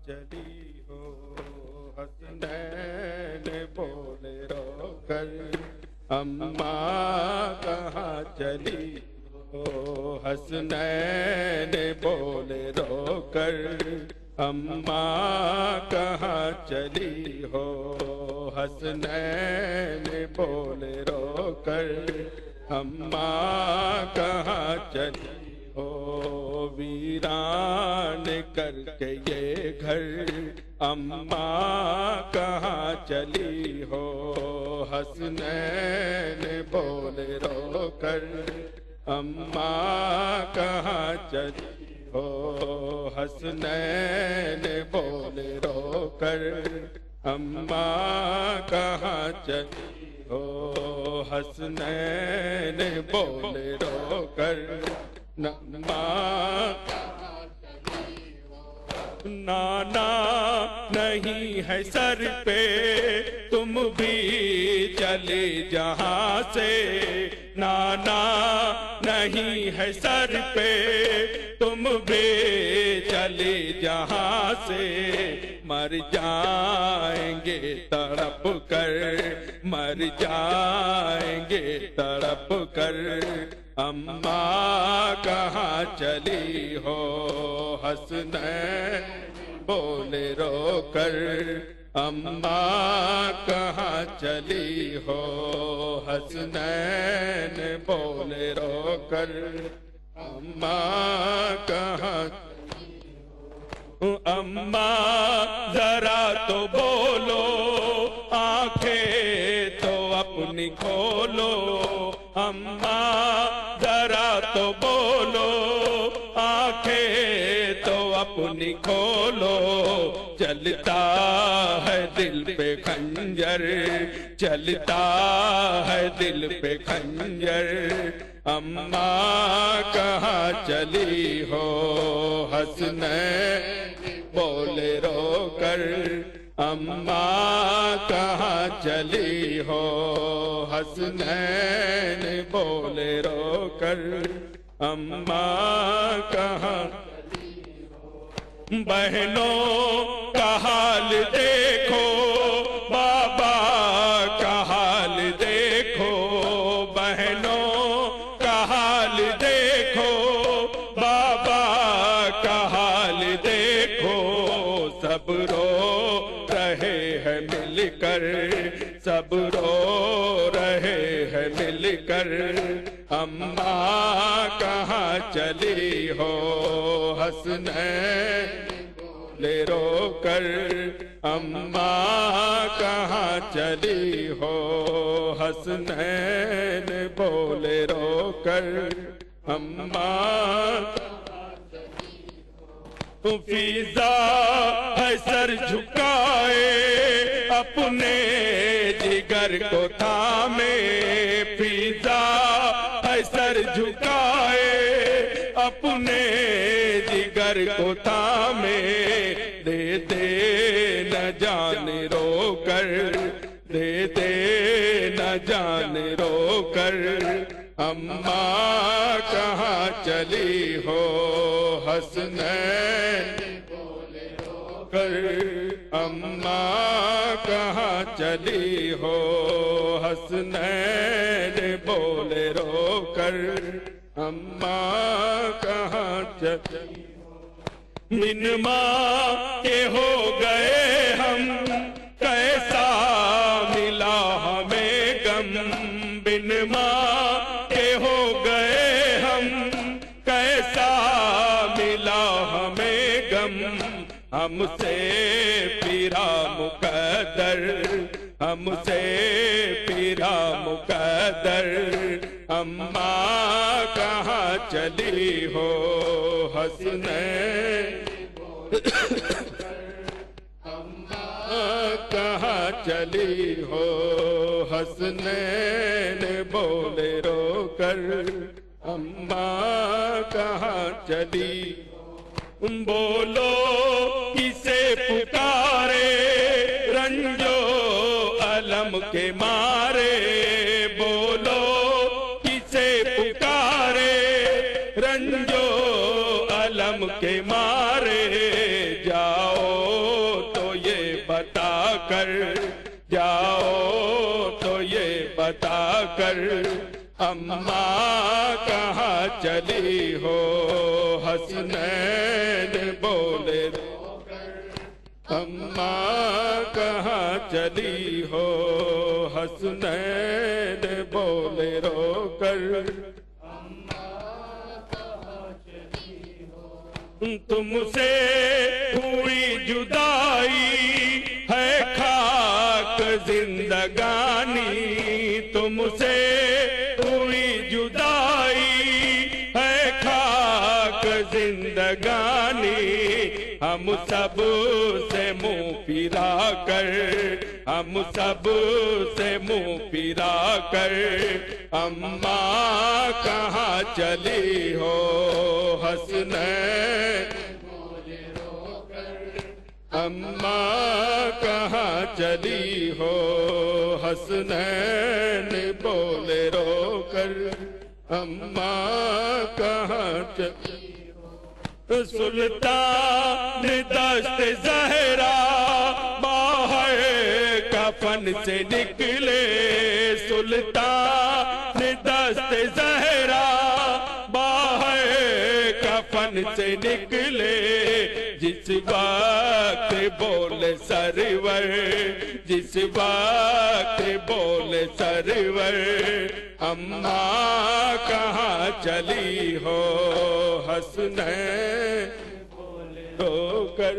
चली हो हसनैन बोले रो कर अम्मा कहाँ चली हो हसनैन बोले रो कर अम्मा कहाँ चली हो हसनैन बोले रो कर अम्मा कहाँ चली हो वीरान करके ये घर अम्मा कहाँ चली हो हसनैन बोले रो कर अम्मा कहाँ चली हो हसनैन बोले रो कर अम्मा कहाँ चली हो हसनैन बोले रो कर अम्मा नाना नहीं है सर पे तुम भी चले जहाँ से नाना नहीं है सर पे तुम भी चले जहाँ से मर जाएंगे तड़प कर मर जाएंगे तड़प कर अम्मा कहाँ चली हो हसनैन बोले रो कर अम्मा कहाँ चली हो हसनैन बोले रो कर अम्मा कहाँ अम्मा जरा तो बोलो आंखें तो अपनी खोलो अम्मा जरा तो बोलो आंखें तो अपनी खोलो चलता है दिल पे खंजर चलता है दिल पे खंजर अम्मा कहाँ चली हो हसनैन बोले रो कर अम्मा कहाँ चली हो हसनैन बोले रो कर अम्मा कहाँ बहनों का हाल देखो बाबा का हाल देखो बहनों का हाल देखो बाबा का हाल देखो सब रो रहे हैं मिलकर सब रो रहे हैं मिलकर अम्मा कहाँ चली हो हसनैन ले रो कर अम्मा कहाँ चली हो हसनैन बोले रो कर अम्मा फिजा है सर झुकाए अपने जिगर को थामे फिजा है सर झुकाए अपने जिगर को थामे दे दे न जान रो कर दे दे न जान रो कर अम्मा कहाँ चली हो हसनैन बोले रो कर अम्मा कहाँ चली हो हसनैन बोले रो कर अम्मा कहाँ चली बिन माँ के हो गए हम कैसा मिला हमें गम बिन माँ के हो गए हम कैसा मिला हमें गम हमसे पीरा मुकद्दर हमसे पीरा मुकद्दर अम्मा कहाँ चली हो हसनैन अम्मा कहाँ चली हो हसनैन बोले रो कर अम्मा कहाँ चली बोलो किसे पुकारे रंजो अलम के मारे बोलो किसे पुकारे रंजो अलम के मारे जाओ कर जाओ तो ये बता कर अम्मा कहाँ चली हो। हसनैन बोले अम्मा कहाँ चली हो। हसनैन बोले रोकर तुमसे हुई जुदाई है खाक जिंदगानी। तुमसे हुई जुदाई है खाक जिंदगानी। हम सब से मुंह फिरा कर हम सब से मुंह फिरा कर अम्मा कहाँ चली हो। हसनैन अम्मा कहाँ चली हो। हसनैन बोले रोकर अम्मा कहाँ चली हो। सुल्तान दस्त ज़हरा बाहर कफन से निकले। सुल्तान दस्त ज़हरा बाहर कफन से निकले। जिस वक्त बोले सरवर जिस वक्त बोले सरवर अम्मा कहाँ चली हो। हसनैन बोले रोकर